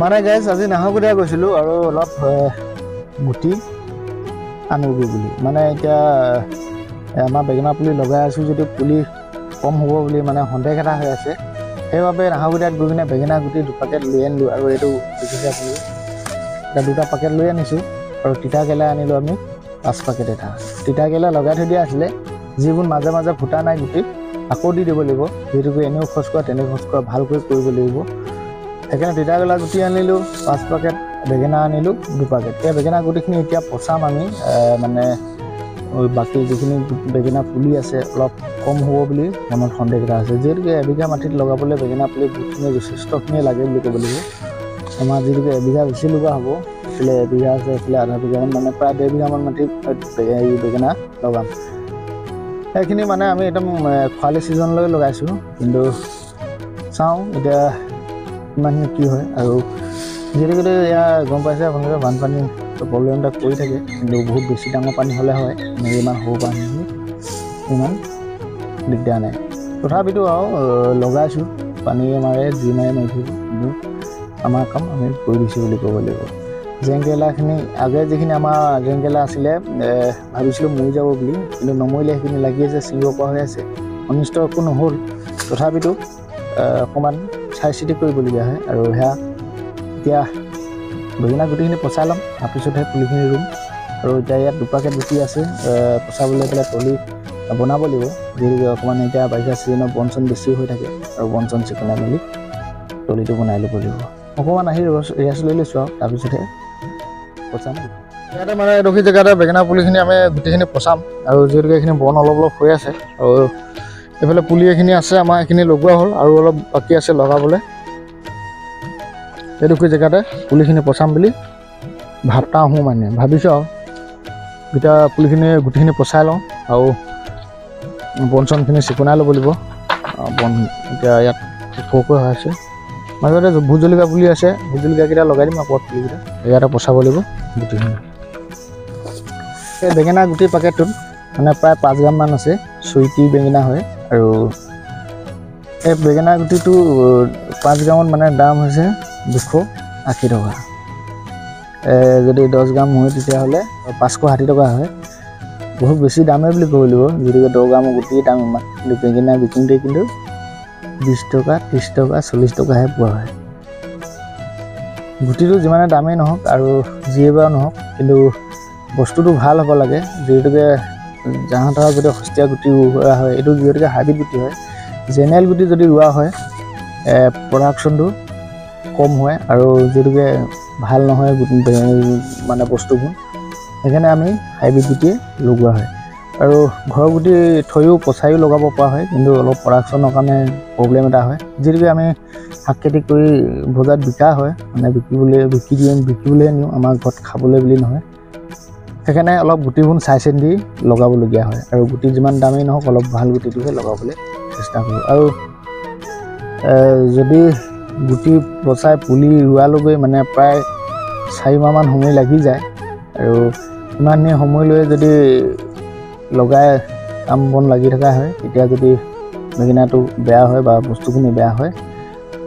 মানে গাইজ আজি নাহৰকটীয়া গৈছিলোঁ আৰু অলপ গুটি আনোগৈ বুলি মানে এতিয়া আমাৰ বেঙেনা পুলি লগাই আছোঁ যদিও পুলি কম হ'ব বুলি মানে সন্দেহ এটা হৈ আছে। সেইবাবে নাহৰকটীয়াত গৈ কিনে বেঙেনা গুটি 2 পেকেট লৈ আনিলোঁ আৰু এইটো দেখিছে আপুনি এতিয়া 2টা পেকেট লৈ আনিছোঁ আৰু তিতাকেৰেলা আনিলোঁ আমি 5 পেকেট এটা। তিতাকেৰেলা লগাই থৈ দিয়া আছিলে যিবোৰ মাজে মাজে ফুটা নাই গুটি আকৌ দি দিব লাগিব, যিহেতুকে এনেও খৰচ কৰা তেনেও খৰচ কৰা ভালকৈ কৰিব লাগিব। সেইকাৰণে তিতাকেৰেলা গুটি আনিলোঁ 5 পেকেট, বেঙেনা আনিলোঁ 2 পেকেট। এই বেঙেনা গুটিখিনি এতিয়া পচাম আমি মানে বাকী যিখিনি বেঙেনা পুলি আছে অলপ কম হ'ব বুলি মনত সন্দেহ এটা আছে, যিহেতুকে এবিঘা মাটিত লগাবলৈ বেঙেনা পুলি বহুতখিনি যথেষ্টখিনি লাগে বুলি ক'ব লাগিব। আমাৰ যিহেতুকে এবিঘা বেছি লগা হ'ব, এইফালে এবিঘা আছে, এইফালে আধা বিঘামান মানে প্ৰায় 1.5 বিঘামান মাটিত বেঙেনা লগাম। সেইখিনি মানে আমি একদম খৰালি ছিজনলৈ লগাইছোঁ, কিন্তু চাওঁ এতিয়া ইমানখিনি কি হয়। আৰু যিহেতুকে এয়া গম পাইছে আপোনালোকে বানপানী প্ৰব্লেম এটা কৰি থাকে, কিন্তু বহুত বেছি ডাঙৰ পানী হ'লে হয়, ইমান সৰু পানী ইমান দিগদাৰ নাই। তথাপিতো আৰু লগাইছোঁ, পানী মাৰে যি মাৰে মাৰি থাকিব, কিন্তু আমাৰ কাম আমি কৰি দিছোঁ বুলি ক'ব লাগিব। জেংকেৰেলাখিনি আগে যিখিনি আমাৰ জেংকেৰেলা আছিলে ভাবিছিলোঁ মৰি যাব বুলি, কিন্তু নমৰিলে। সেইখিনি লাগি আছে, ছিঙিব পৰা হৈ আছে, অনিষ্ট একো নহ'ল। তথাপিতো অকণমান চাই চিতি কৰিবলগীয়া হয়। আৰু সেয়া এতিয়া বেঙেনা গুটিখিনি পচাই ল'ম, তাৰপিছতহে পুলিখিনি ৰুম। আৰু এতিয়া ইয়াত 2 পেকেট গুটি আছে, পচাবলৈ পেলাই তলি বনাব লাগিব, যিহেতুকে অকণমান এতিয়া বাৰিষা ছিজনত বন চন বেছি হৈ থাকে আৰু বন চন চিকুণাই মেলি তলিটো বনাই ল'ব লাগিব। অকণমান আহি ৰেষ্ট লৈ লৈছোঁ আৰু তাৰপিছতহে পচাম। ইয়াতে মানে এডোখৰ জেগাতে বেঙেনা পুলিখিনি আমি গুটিখিনি পচাম, আৰু যিহেতুকে এইখিনি বন অলপ অলপ হৈ আছে আৰু এইফালে পুলি এইখিনি আছে আমাৰ, এইখিনি লগোৱা হ'ল আৰু অলপ বাকী আছে লগাবলৈ। এইডোখৰ জেগাতে পুলিখিনি পচাম বুলি ভাবিছোঁ আৰু এতিয়া পুলিখিনি গুটিখিনি পচাই লওঁ আৰু বন চনখিনি চিকুণাই ল'ব লাগিব। বন এতিয়া ইয়াত ওখকৈ হৈ আছে, মাজতে ভোট জলকীয়া পুলি আছে, ভোট জলকীয়াকেইটা লগাই দিম আকৌ পুলিকেইটা ইয়াতে পচাব লাগিব গুটিখিনি। এই বেঙেনা গুটি পেকেটটোত মানে প্ৰায় 5 গ্ৰামমান আছে, চুইটি বেঙেনা হয়। আৰু এই বেঙেনা গুটিটো 5 গ্ৰামত মানে দাম হৈছে 280 টকা। যদি 10 গ্ৰাম হয় তেতিয়াহ'লে 560 টকা হয়। বহুত বেছি দামেই বুলি ক'ব লাগিব, যদিও 10 গ্ৰামৰ গুটিৰ দাম ইমান, কিন্তু বেঙেনা বিকিতে কিন্তু 20 টকা 30 টকা 40 টকাহে পোৱা হয়। গুটিটো যিমানে দামেই নহওক আৰু যিয়ে বাৰু নহওক, কিন্তু বস্তুটো ভাল হ'ব লাগে। যিহেতুকে জাহা তাহা যদি সস্তীয়া গুটি ৰোৱা হয়, এইটো যিহেতুকে হাইব্ৰিড গুটি হয়, জেনেৰেল গুটি যদি ৰোৱা হয় প্ৰডাকশ্যনটো কম হয় আৰু যিহেতুকে ভাল নহয় মানে বস্তুবোৰ, সেইকাৰণে আমি হাইব্ৰিড গুটিয়ে লগোৱা হয়। আৰু ঘৰৰ গুটি থৈও পচাইও লগাব পৰা হয়, কিন্তু অলপ প্ৰডাকশ্যনৰ কাৰণে প্ৰব্লেম এটা হয়। যিহেতুকে আমি শাক খেতি কৰি বজাৰত বিকা হয়, মানে বিকিবলৈ নিওঁ, আমাৰ ঘৰত খাবলৈ বুলি নহয়। সেইকাৰণে অলপ গুটিবোৰ চাই চিন্তি লগাবলগীয়া হয়, আৰু গুটি যিমান দামেই নহওক অলপ ভাল গুটিটোহে লগাবলৈ চেষ্টা কৰোঁ। আৰু যদি গুটি পচাই পুলি ৰোৱালৈকে মানে প্ৰায় 4 মাহমান সময় লাগি যায়, আৰু ইমানখিনি সময় লৈ যদি লগাই কাম বন লাগি থকা হয়, তেতিয়া যদি বেঙেনাটো বেয়া হয় বা বস্তুখিনি বেয়া হয়,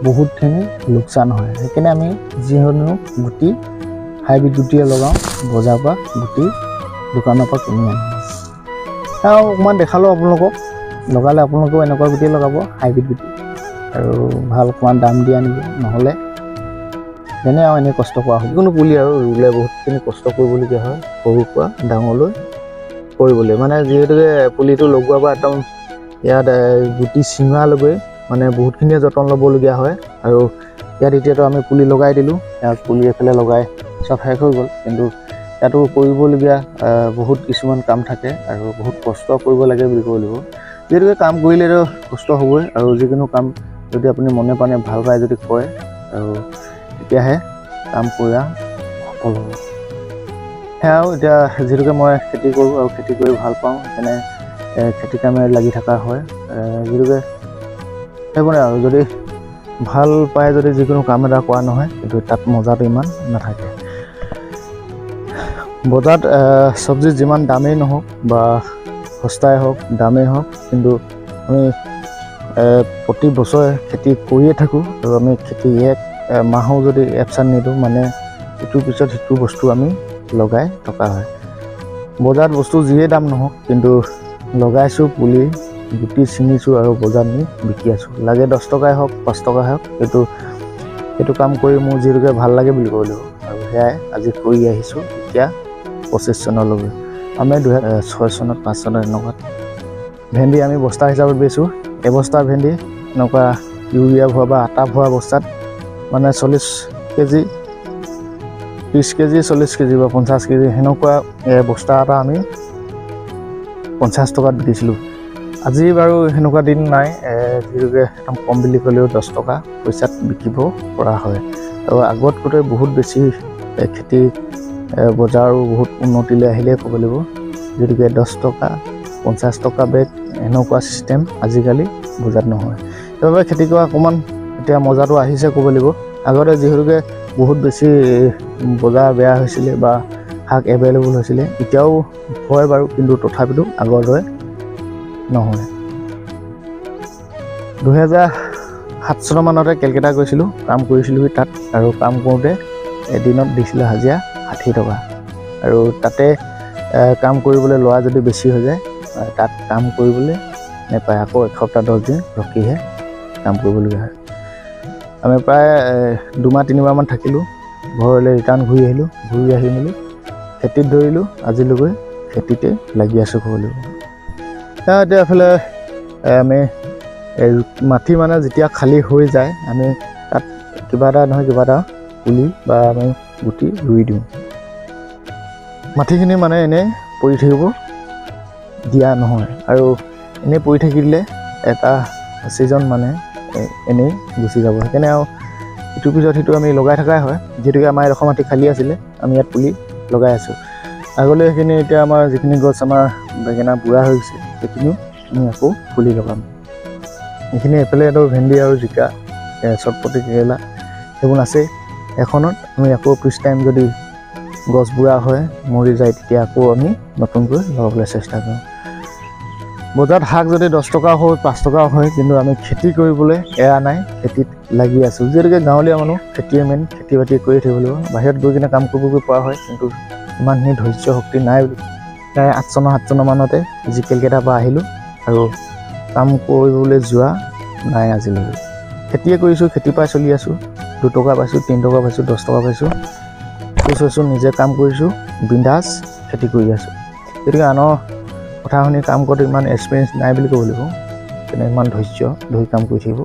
বহুতখিনি লোকচান হয়। সেইকাৰণে আমি যিকোনো গুটি হাইব্ৰিড গুটিয়ে লগাওঁ, বজাৰৰ পৰা গুটি দোকানৰ পৰা কিনি আনো। আৰু অকণমান দেখালোঁ আপোনালোকক, লগালে আপোনালোকেও এনেকুৱা গুটিয়ে লগাব, হাইব্ৰিড গুটি, আৰু ভাল অকণমান দাম দি আনিব। নহ'লে যেনে আৰু এনেই কষ্ট কৰা হয়, যিকোনো পুলি আৰু ৰুলে বহুতখিনি কষ্ট কৰিবলগীয়া হয়, সৰুৰ পৰা ডাঙৰলৈ কৰিবলৈ। মানে যিহেতুকে পুলিটো লগোৱাৰ পৰা একদম ইয়াত গুটি ছিঙালৈকে মানে বহুতখিনিয়ে যতন ল'বলগীয়া হয়। আৰু ইয়াত এতিয়াতো আমি পুলি লগাই দিলোঁ, ইয়াত পুলি এফালে লগাই চব শেষ হৈ গ'ল, কিন্তু ইয়াতো কৰিবলগীয়া বহুত কিছুমান কাম থাকে আৰু বহুত কষ্ট কৰিব লাগে বুলি ক'ব লাগিব। যিহেতুকে কাম কৰিলেতো কষ্ট হ'বই, আৰু যিকোনো কাম যদি আপুনি মনে প্ৰাণে ভাল পায় যদি কৰে, আৰু তেতিয়াহে কাম কৰা সফল হ'ব। সেয়াও এতিয়া যিহেতুকে মই খেতি কৰোঁ আৰু খেতি কৰি ভাল পাওঁ, সেইকাৰণে খেতি কামে লাগি থকা হয়। যিহেতুকে সেইবোৰে আৰু যদি ভাল পায় যদি যিকোনো কাম এটা কৰা নহয়, কিন্তু তাত মজাটো ইমান নাথাকে। বজাৰত চব্জি যিমান দামেই নহওক বা সস্তাই হওক দামেই হওক, কিন্তু আমি প্ৰতি বছৰে খেতি কৰিয়ে থাকোঁ, আৰু আমি খেতি মাহো যদি এবচেণ্ট নিদিওঁ মানে ইটোৰ পিছত সিটো বস্তু আমি লগাই থকা হয়। বজাৰত বস্তু যিয়ে দাম নহওক কিন্তু লগাইছোঁ পুলি গুটি ছিঙিছোঁ আৰু বজাৰত নি বিকি আছোঁ। লাগে 10 টকাই হওক 5 টকাই হওক, কিন্তু সেইটো কাম কৰি মোৰ যিহেতুকে ভাল লাগে বুলি ক'ব লাগিব। আৰু সেয়াই আজি কৰি আহিছোঁ এতিয়া 25 চনলৈকে। আমি 2006 চনত 5 চনত এনেকুৱাত ভেন্দি আমি বস্তা হিচাপত বেচোঁ। এবস্তা ভেন্দি এনেকুৱা ইউৰিয়া ভৰোৱা বা আটা ভৰোৱা বস্তাত মানে 40 কেজি 30 কেজি 40 কেজি বা 50 কেজি সেনেকুৱা বস্তা এটা আমি 50 টকাত বিকিছিলোঁ। আজি বাৰু সেনেকুৱা দিন নাই, যিহেতুকে একদম কম বুলি ক'লেও 10 টকা পইচাত বিকিব পৰা হয়। আৰু আগতকৈ বহুত বেছি খেতি বজাৰো বহুত উন্নতিলৈ আহিলে ক'ব লাগিব। যিহেতুকে 10 টকা 50 টকা বেগ এনেকুৱা চিষ্টেম আজিকালি বজাৰত নহয়। সেইবাবে খেতি কৰা অকণমান এতিয়া মজাটো আহিছে ক'ব লাগিব। আগতে যিহেতুকে বহুত বেছি বজাৰ বেয়া হৈছিলে বা শাক এভেইলেবল হৈছিলে, এতিয়াও হয় বাৰু, কিন্তু তথাপিতো আগৰ দৰে নহয়। 2007 চনৰ মানতে কেলকাতা গৈছিলোঁ, কাম কৰিছিলোঁ তাত। আৰু কাম কৰোঁতে এদিনত দিছিলে হাজিৰা 60 টকা। আৰু তাতে কাম কৰিবলৈ ল'ৰা যদি বেছি হৈ যায় তাত কাম কৰিবলৈ নেপায়, আকৌ এসপ্তাহ 10 দিন ৰখিহে কাম কৰিবলগীয়া হয়। আমি প্ৰায় 2-3 মাহমান থাকিলোঁ, ঘৰলৈ ৰিটাৰ্ণ ঘূৰি আহিলোঁ। ঘূৰি আহি মেলি খেতিত ধৰিলোঁ, আজিলৈকে খেতিতে লাগি আছোঁ ক'ব লাগিব। এতিয়া এফালে আমি মাটি মানে যেতিয়া খালী হৈ যায় আমি তাত কিবা এটা নহয় কিবা এটা পুলি বা আমি গুটি ৰুই দিওঁ। মাটিখিনি মানে এনেই পৰি থাকিব দিয়া নহয়, আৰু এনেই পৰি থাকিলে এটা ছিজন মানে এনেই গুচি যাব। সেইকাৰণে আৰু ইটোৰ পিছত সিটো আমি লগাই থকাই হয়। যিহেতুকে আমাৰ এডোখৰ মাটি খালী আছিলে, আমি ইয়াত পুলি লগাই আছোঁ। আগলৈ সেইখিনি এতিয়া আমাৰ যিখিনি গছ আমাৰ বেঙেনা বুঢ়া হৈ গৈছে, সেইখিনিও আমি আকৌ পুলি লগাম। এইখিনি এফালে ভেন্দি আৰু জিকা, চটপটি কেৰেলা সেইবোৰ আছেই। এখনত আমি আকৌ পিছ টাইম যদি গছ বুঢ়া হয় মৰি যায়, তেতিয়া আকৌ আমি নতুনকৈ লগাবলৈ চেষ্টা কৰোঁ। বজাৰত শাক যদি 10 টকা হয় 5 টকা হয়, কিন্তু আমি খেতি কৰিবলৈ এৰা নাই, খেতিত লাগি আছোঁ। যিহেতুকে গাঁৱলীয়া মানুহ খেতিয়ে মেইন, খেতি বাতি কৰি থাকিব লাগিব। বাহিৰত গৈ কিনে কাম কৰিবগৈ পৰা হয়, কিন্তু ইমানখিনি ধৈৰ্য শক্তি নাই। প্ৰায় 8 চনৰ 7 চনৰ মানতে যি কেলকাতাৰ পৰা আহিলোঁ আৰু কাম কৰিবলৈ যোৱা নাই আজিলৈকে। খেতিয়ে কৰিছোঁ, খেতিৰ পৰাই চলি আছোঁ। 2 টকা পাইছোঁ, 3 টকা পাইছোঁ, 10 টকা পাইছোঁ, খুচ হৈছোঁ, নিজে কাম কৰিছোঁ, বিন্দাছ খেতি কৰি আছোঁ। গতিকে আনৰ কথা শুনি কাম কৰাটো ইমান এক্সপিৰিয়েঞ্চ নাই বুলি ক'ব লাগিব, তেনে ইমান ধৈৰ্য ধৰি কাম কৰি থাকিব